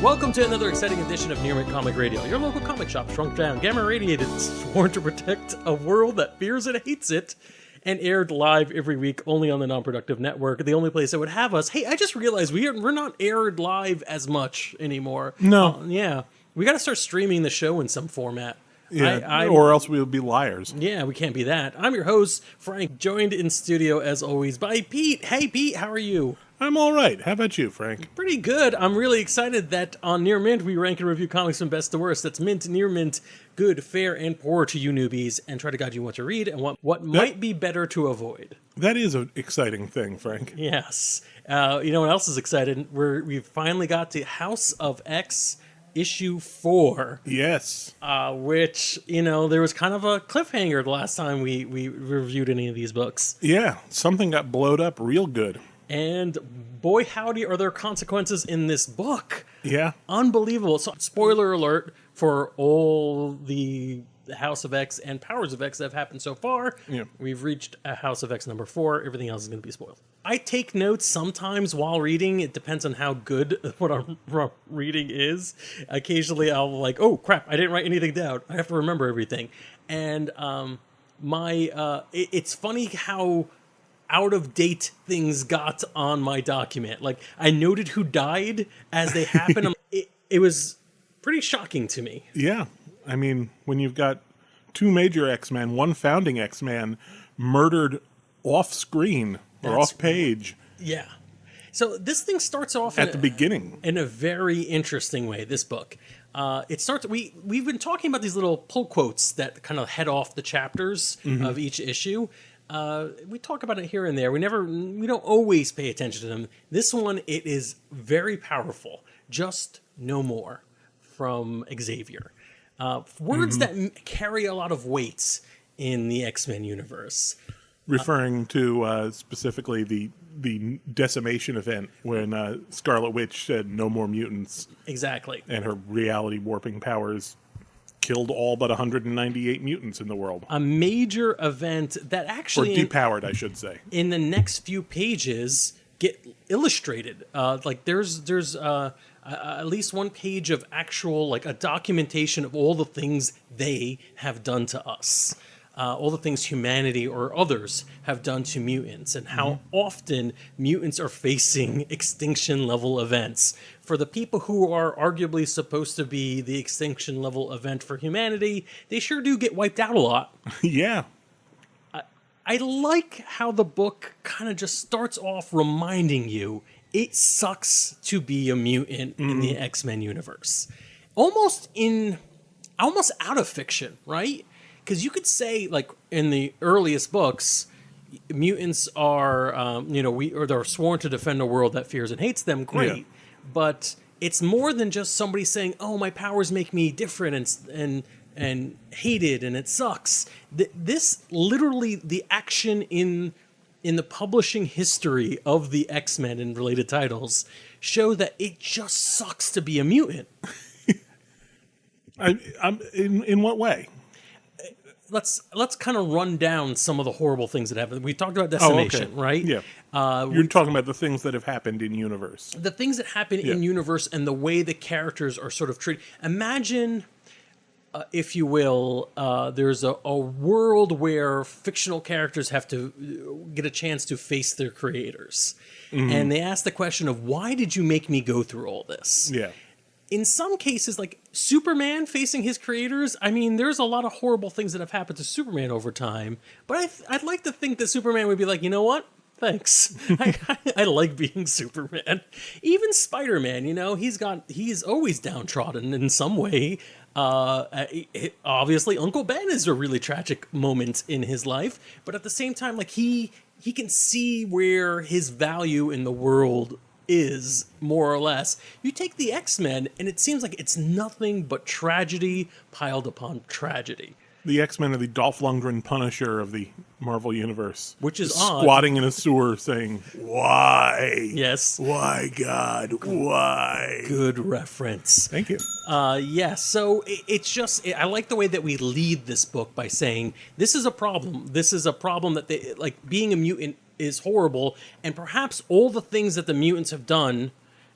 Welcome to another exciting edition of Near Mint Comic Radio, your local comic shop shrunk down, gamma radiated, sworn to protect a world that fears and hates it, and aired live every week only on the Non-Productive Network, the only place that would have us. Hey, I just realized we're not aired live as much anymore. No. Yeah. We got to start streaming the show in some format. Yeah, or else we would be liars. Yeah, we can't be that. I'm your host, Frank, joined in studio, as always, by Pete. Hey, Pete, how are you? I'm all right. How about you, Frank? Pretty good. I'm really excited that on Near Mint, we rank and review comics from best to worst. That's mint, near mint, good, fair, and poor to you newbies, and try to guide you what to read and what might be better to avoid. That is an exciting thing, Frank. Yes. You know what else is exciting? We've finally got to House of X issue 4. Yes. Which, you know, there was kind of a cliffhanger the last time we reviewed any of these books. Yeah, something got blowed up real good. And boy, howdy, are there consequences in this book. Yeah. Unbelievable. So, spoiler alert for all the House of X and Powers of X that have happened so far. Yeah. We've reached a House of X number 4. Everything else is going to be spoiled. I take notes sometimes while reading. It depends on how good what I'm reading is. Occasionally I'll like, oh crap, I didn't write anything down. I have to remember everything. And it's funny how out of date things got on my document. Like, I noted who died as they happened. It was pretty shocking to me. Yeah. I mean, when you've got 2 major X-Men, 1 founding X-Man murdered off screen or off page. Yeah. So this thing starts off at the beginning in a very interesting way, this book. It starts. We've been talking about these little pull quotes that kind of head off the chapters of each issue. We talk about it here and there. We don't always pay attention to them. This one, it is very powerful. Just no more, from Xavier. Words that carry a lot of weight in the X-Men universe. Referring to specifically the decimation event when Scarlet Witch said no more mutants. Exactly. And her reality warping powers killed all but 198 mutants in the world. A major event that actually... Or depowered, I should say. In the next few pages get illustrated. Like there's at least one page of actual, like, a documentation of all the things they have done to us. All the things humanity or others have done to mutants, and how often mutants are facing extinction-level events. For the people who are arguably supposed to be the extinction-level event for humanity, they sure do get wiped out a lot. Yeah. I like how the book kind of just starts off reminding you it sucks to be a mutant in the X-Men universe. Almost out of fiction, right? Because you could say, like, in the earliest books, mutants are, they're sworn to defend a world that fears and hates them. Great. Yeah. But it's more than just somebody saying, oh, my powers make me different and hated, and it sucks. This, literally, the action in the publishing history of the X-Men and related titles show that it just sucks to be a mutant. In what way? Let's kind of run down some of the horrible things that happened. We talked about decimation, right? Yeah. You're talking about the things that have happened in universe. The things that happen in universe and the way the characters are sort of treated. Imagine, if you will, there's a world where fictional characters have to get a chance to face their creators. And they ask the question of, why did you make me go through all this? Yeah. In some cases, like Superman facing his creators, I mean, there's a lot of horrible things that have happened to Superman over time. But I'd like to think that Superman would be like, you know what? Thanks. I like being Superman. Even Spider-Man, you know, he's always downtrodden in some way. Obviously, Uncle Ben is a really tragic moment in his life. But at the same time, like, he can see where his value in the world is, more or less. You take the X-Men, and it seems like it's nothing but tragedy piled upon tragedy. The X-Men are the Dolph Lundgren Punisher of the Marvel Universe. Which is odd. Squatting in a sewer saying, why? Yes. Why, God? Why? Good reference. Thank you. So it's just, I like the way that we lead this book by saying, this is a problem. This is a problem that they, like, being a mutant is horrible, and perhaps all the things that the mutants have done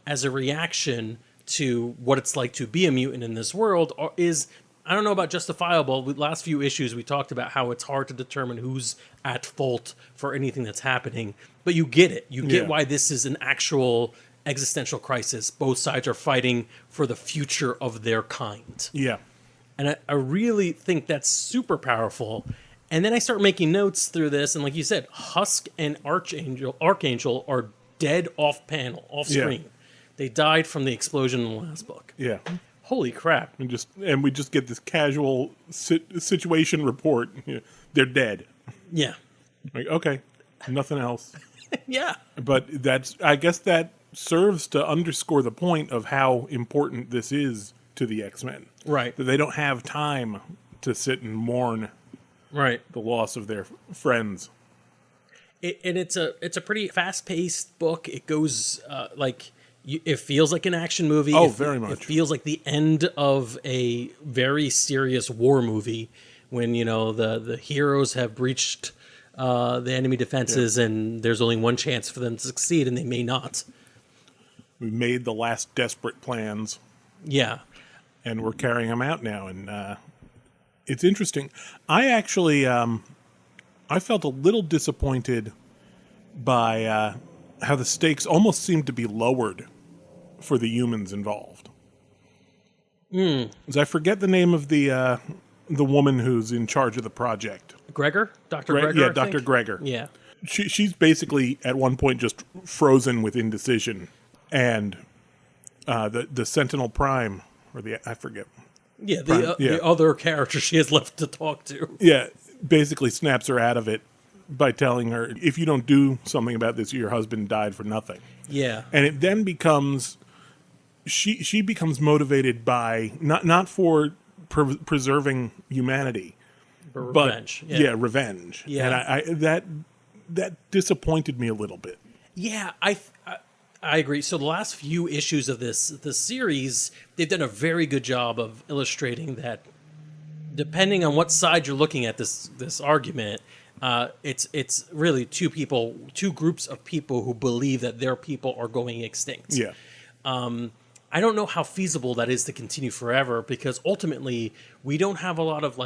as a reaction to what it's like to be a mutant in this world is, I don't know about justifiable. The last few issues we talked about how it's hard to determine who's at fault for anything that's happening, but you get it. You get why this is an actual existential crisis. Both sides are fighting for the future of their kind. Yeah. And I really think that's super powerful. And then I start making notes through this, and like you said, Husk and Archangel are dead off screen. They died from the explosion in the last book. Yeah. Holy crap. And we just get this casual situation report. They're dead. Yeah. Like, okay, nothing else. Yeah. But I guess that serves to underscore the point of how important this is to the X-Men. Right. That they don't have time to sit and mourn the loss of their friends. And it's a pretty fast-paced book. It goes it feels like an action movie. Oh, very much. It feels like the end of a very serious war movie when, the heroes have breached the enemy defenses and there's only one chance for them to succeed, and they may not. We made the last desperate plans. Yeah. And we're carrying them out now. And it's interesting. I actually, I felt a little disappointed by how the stakes almost seemed to be lowered for the humans involved. As I forget the name of the woman who's in charge of the project. Gregor? Dr. Gregor? Yeah, Dr. Gregor. Yeah. She's basically at one point just frozen with indecision. And the Sentinel Prime, or I forget. Yeah, the other character she has left to talk to. Yeah, basically snaps her out of it by telling her, if you don't do something about this, your husband died for nothing. Yeah. And it then becomes, she becomes motivated by, not for preserving humanity, but revenge. Revenge. Yeah. And that disappointed me a little bit. Yeah, I agree. So the last few issues of this series, they've done a very good job of illustrating that depending on what side you're looking at this argument, it's really two groups of people who believe that their people are going extinct. Yeah. I don't know how feasible that is to continue forever, because ultimately we don't have a lot of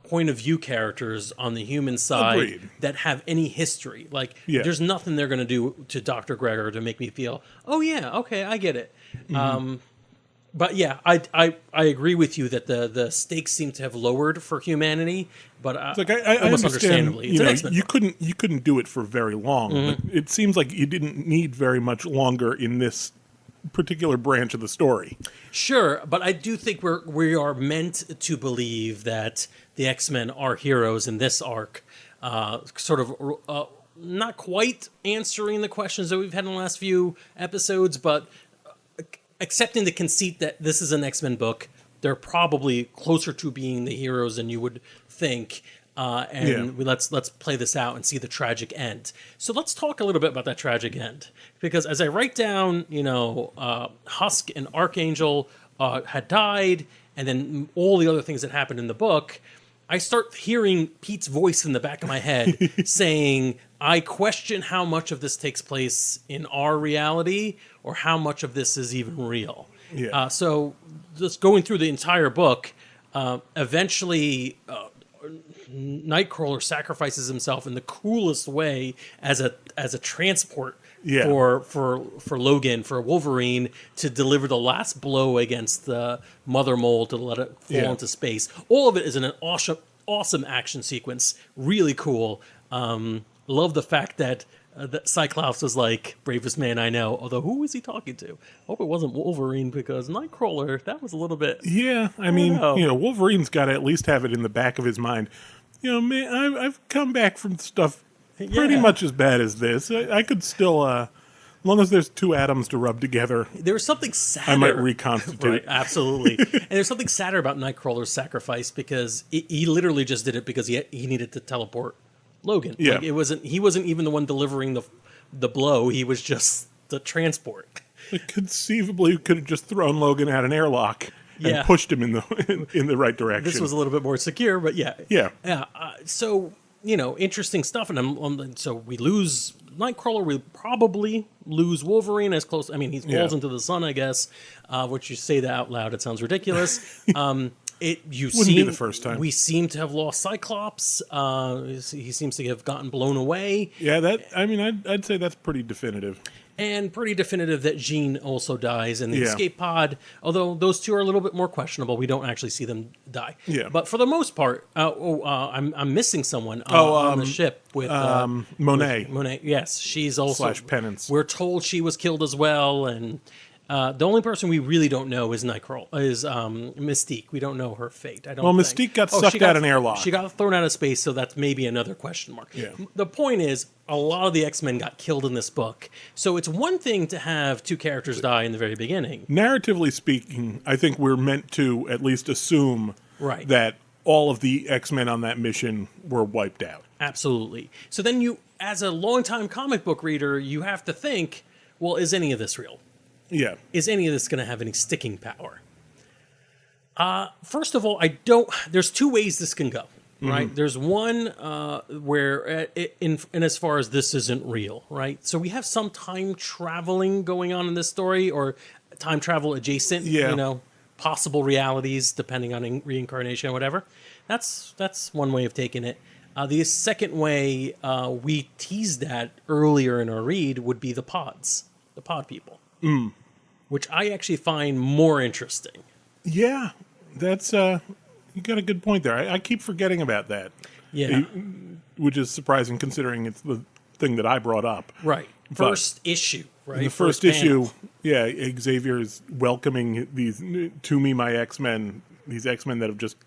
point of view characters on the human side that have any history. There's nothing they're going to do to Dr. Gregor to make me feel, oh yeah, okay, I get it. Mm-hmm. But yeah, I agree with you that the stakes seem to have lowered for humanity. But I almost understand. understandably, it's you couldn't do it for very long. Mm-hmm. But it seems like you didn't need very much longer in this particular branch of the story. Sure, but I do think we are meant to believe that the X-Men are heroes in this arc, sort of not quite answering the questions that we've had in the last few episodes, but accepting the conceit that this is an X-Men book. They're probably closer to being the heroes than you would think. Let's play this out and see the tragic end. So let's talk a little bit about that tragic end, because as I write down, Husk and Archangel had died, and then all the other things that happened in the book, I start hearing Pete's voice in the back of my head saying, I question how much of this takes place in our reality or how much of this is even real. Yeah. So just going through the entire book, eventually Nightcrawler sacrifices himself in the coolest way as a transport for Logan, for Wolverine, to deliver the last blow against the Mother Mole to let it fall into space. All of it is in an awesome action sequence. Really cool. Love the fact that Cyclops was like, bravest man I know. Although, who was he talking to? Hope it wasn't Wolverine, because Nightcrawler, that was a little bit... Yeah, I mean, Wolverine's got to at least have it in the back of his mind. Man, I've come back from stuff pretty much as bad as this. I could still, as long as there's two atoms to rub together, there's something sadder. I might reconstitute. Right, absolutely. And there's something sadder about Nightcrawler's sacrifice, because he literally just did it because he needed to teleport Logan. Yeah. He wasn't even the one delivering the blow. He was just the transport. Conceivably, could have just thrown Logan out an airlock and pushed him in the right direction. This was a little bit more secure, but yeah. Yeah. So, interesting stuff. And so we lose Nightcrawler. We probably lose Wolverine as close. I mean, he falls into the sun, I guess. Which you say that out loud, it sounds ridiculous. Wouldn't be the first time. We seem to have lost Cyclops. He seems to have gotten blown away. Yeah, I'd say that's pretty definitive. And pretty definitive that Jean also dies in the escape pod, although those two are a little bit more questionable. We don't actually see them die. Yeah. But for the most part, I'm missing someone on the ship with Monet. with Monet, yes, she's also / Penance. We're told she was killed as well, and the only person we really don't know is Mystique. We don't know her fate. Mystique got sucked out an airlock. She got thrown out of space, so that's maybe another question mark. Yeah. The point is, a lot of the X-Men got killed in this book, so it's one thing to have two characters die in the very beginning. Narratively speaking, I think we're meant to at least assume that all of the X-Men on that mission were wiped out. Absolutely. So then you, as a longtime comic book reader, you have to think, well, is any of this real? Yeah. Is any of this going to have any sticking power? First of all, there's two ways this can go, right? There's one where, in as far as this isn't real, right? So we have some time traveling going on in this story, or time travel adjacent, possible realities, depending on reincarnation or whatever. That's one way of taking it. The second way, we teased that earlier in our read, would be the pod people. Which I actually find more interesting. Yeah, that's you got a good point there. I keep forgetting about that. Yeah, which is surprising considering it's the thing that I brought up. Right, first issue. Right, in the first issue, Xavier is welcoming these to me, my X-Men. These X-Men that have just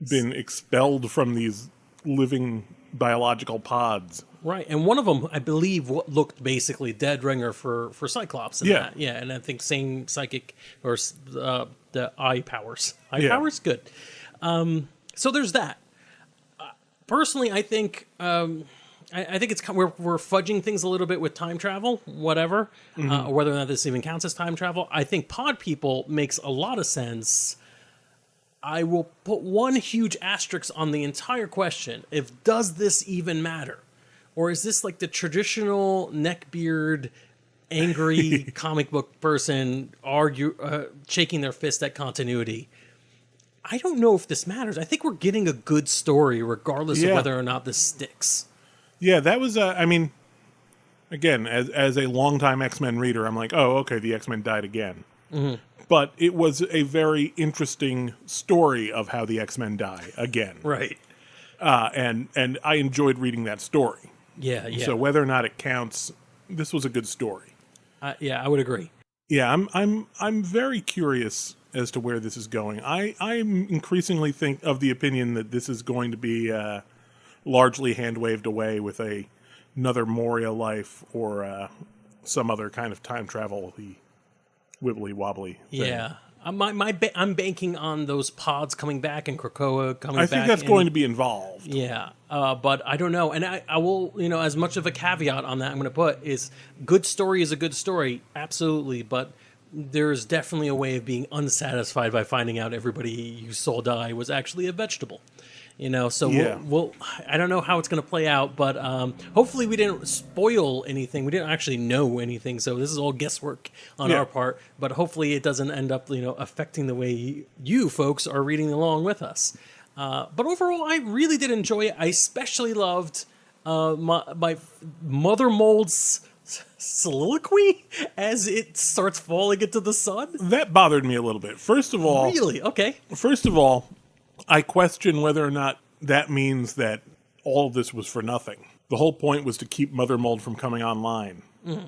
been expelled from these living biological pods. Right, and one of them, I believe, looked basically dead ringer for Cyclops. That. Yeah, and I think same psychic or the eye powers. Powers, good. So there's that. Personally, I think it's we're fudging things a little bit with time travel, whatever, whether or not this even counts as time travel. I think pod people makes a lot of sense. I will put one huge asterisk on the entire question. Does this even matter? Or is this like the traditional neckbeard, angry comic book person shaking their fist at continuity? I don't know if this matters. I think we're getting a good story regardless of whether or not this sticks. Yeah, that was, again, as a longtime X-Men reader, I'm like, oh, okay, the X-Men died again. Mm-hmm. But it was a very interesting story of how the X-Men die again. Right. And I enjoyed reading that story. Yeah. So whether or not it counts, this was a good story. I would agree. Yeah, I'm very curious as to where this is going. I'm increasingly think of the opinion that this is going to be largely hand waved away with another Moria life or some other kind of time travel wibbly wobbly thing. Yeah. I'm banking on those pods coming back and Krakoa coming back. I think that's going to be involved. Yeah, but I don't know. And I will, as much of a caveat on that I'm going to put is good story is a good story, absolutely. But there's definitely a way of being unsatisfied by finding out everybody you saw die was actually a vegetable. So we'll I don't know how it's going to play out, but hopefully we didn't spoil anything. We didn't actually know anything, so this is all guesswork on our part. But hopefully it doesn't end up, affecting the way you folks are reading along with us. But overall, I really did enjoy it. I especially loved my Mother Mold's soliloquy as it starts falling into the sun. That bothered me a little bit. First of all, really? Okay. First of all, I question whether or not that means that all of this was for nothing. The whole point was to keep Mother Mold from coming online. Mm-hmm.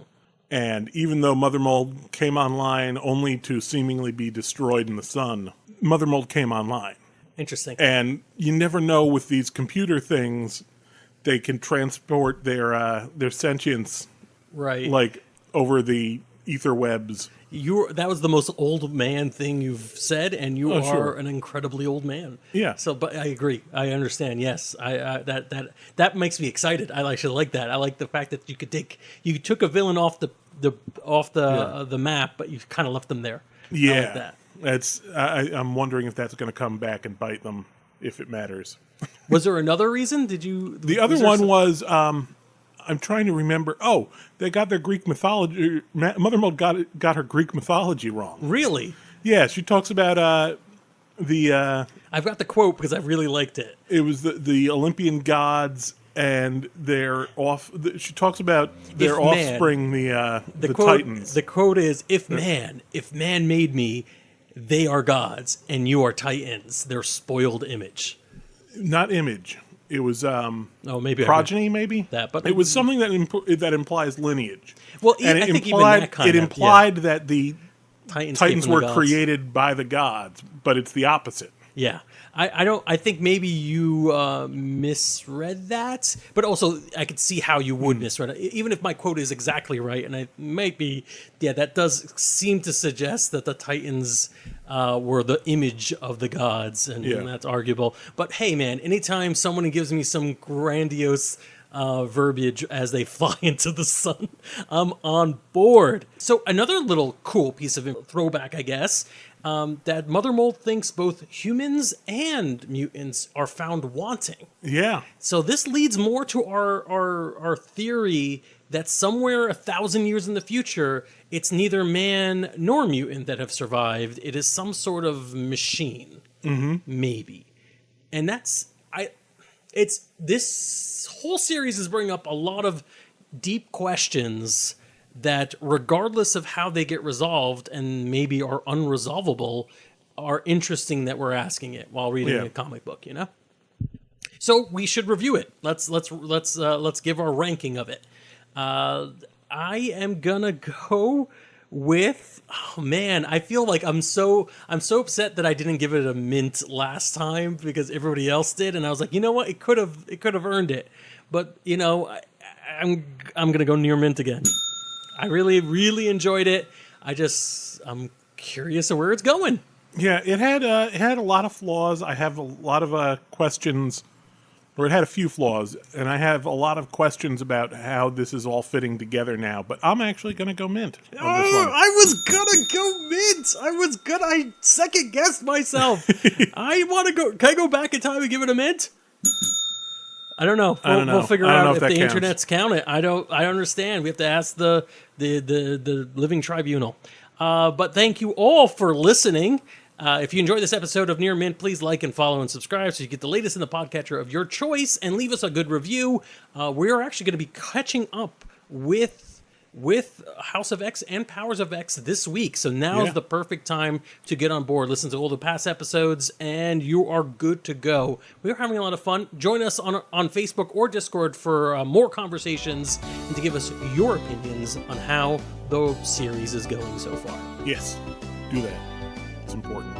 And even though Mother Mold came online only to seemingly be destroyed in the sun, Mother Mold came online. Interesting. And you never know with these computer things, they can transport their sentience, right? Like over the ether webs. That was the most old man thing you've said, and you are an incredibly old man. Yeah. So, but I agree. I understand. Yes, that makes me excited. I actually like that. I like the fact that you took a villain off the map, but you kind of left them there. Yeah. I like that. I'm wondering if that's going to come back and bite them, if it matters. Was there another reason? Did you? The other one was, I'm trying to remember. Oh, they got their Greek mythology. Mother Mold got her Greek mythology wrong. Really? Yeah, she talks about the. I've got the quote because I really liked it. It was the Olympian gods and their she talks about their offspring, the quote, Titans. The quote is, if man made me, they are gods, and you are Titans, their spoiled image. Not image. It was maybe progeny, maybe that, but it was something that implies lineage. Well, and I think even that kind it implied that the Titans were created by the gods, but it's the opposite. Yeah, I think maybe you misread that, but also I could see how you would misread it, even if my quote is exactly right, and it might be. Yeah, that does seem to suggest that the Titans were the image of the gods, and that's arguable. But hey, man, anytime someone gives me some grandiose verbiage as they fly into the sun, I'm on board. So another little cool piece of throwback, I guess. That Mother Mold thinks both humans and mutants are found wanting. Yeah. So this leads more to our theory that somewhere 1,000 years in the future, it's neither man nor mutant that have survived. It is some sort of machine, maybe. And this whole series is bringing up a lot of deep questions that, regardless of how they get resolved and maybe are unresolvable, are interesting that we're asking it while reading a comic book, So we should review it. Let's give our ranking of it. I am gonna go with. Oh man, I feel like I'm so upset that I didn't give it a mint last time because everybody else did, and I was like, you know what, it could have earned it, but I'm gonna go near mint again. I really, really enjoyed it. I'm curious of where it's going. Yeah, it had a lot of flaws. I have a lot of questions, or it had a few flaws, and I have a lot of questions about how this is all fitting together now. But I'm actually going to go mint on this one. I was gonna go mint. I second guessed myself. I want to go. Can I go back in time and give it a mint? I don't know. We'll figure out if the internet's count it. I don't understand. We have to ask the living tribunal. But thank you all for listening. If you enjoyed this episode of Near Mint, please like and follow and subscribe so you get the latest in the podcatcher of your choice, and leave us a good review. We are actually going to be catching up with House of X and Powers of X this week. So now is the perfect time to get on board, listen to all the past episodes, and you are good to go. We are having a lot of fun. Join us on Facebook or Discord for more conversations and to give us your opinions on how the series is going so far. Yes, do that. It's important.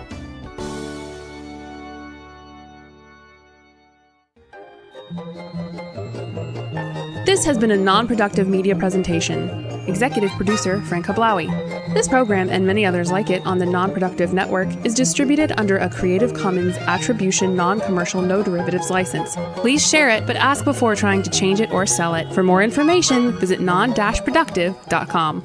This has been a non-productive media presentation. Executive producer Frank Hablawi. This program and many others like it on the Non-Productive Network is distributed under a Creative Commons Attribution Non-Commercial No Derivatives license. Please share it, but ask before trying to change it or sell it. For more information, visit non-productive.com.